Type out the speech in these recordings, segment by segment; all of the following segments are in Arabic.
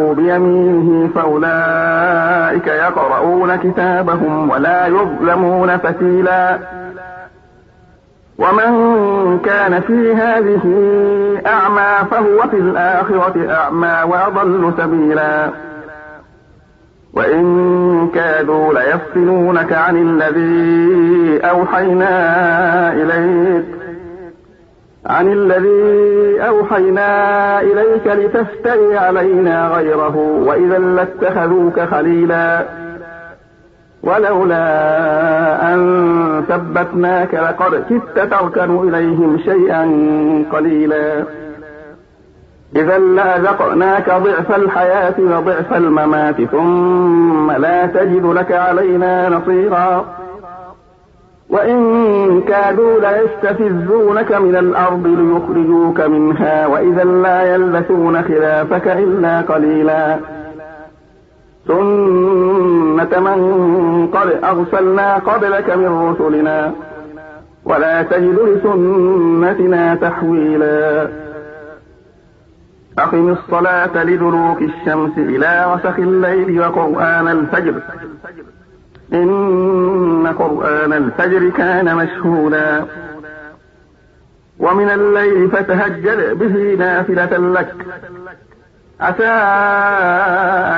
بيمينه فأولئك يقرؤون كتابهم ولا يظلمون فتيلا. ومن كان في هذه أعمى فهو في الآخرة أعمى وأضل سبيلا. وإن كادوا ليفتنونك عن الذي أوحينا إليك لتفتري علينا غيره وإذا لاتخذوك خليلا. ولولا أن ثبتناك لقد كدت تركن إليهم شيئا قليلا. إذا لأذقناك ضعف الحياة وضعف الممات ثم لا تجد لك علينا نصيرا. وإن كادوا ليستفزونك من الأرض ليخرجوك منها وإذا لا يلبثون خلافك إلا قليلا. سنة من قد أرسلنا قبلك من رسلنا ولا تجد لسنتنا تحويلا. أقم الصلاة لدلوك الشمس إلى غسق الليل وقرآن الفجر إن قرآن الفجر كان مشهودا. ومن الليل فتهجد به نافلة لك عسى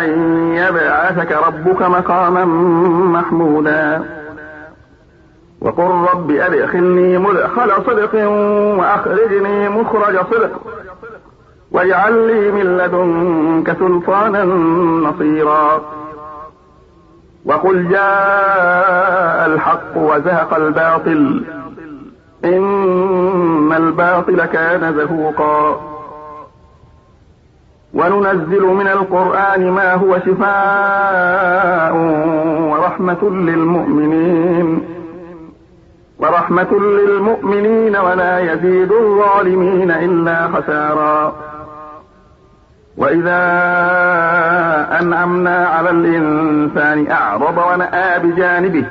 أن يبعثك ربك مقاما محمودا. وقل رب أدخلني مدخل صدق وأخرجني مخرج صدق واجعل لي من لدنك سلطانا نصيرا. وقل جاء الحق وزهق الباطل إن الباطل كان زهوقا. وننزل من القرآن ما هو شفاء ورحمة للمؤمنين ولا يزيد الظالمين إلا خسارا. وإذا أنعمنا على الإنسان أعرض ونأى بجانبه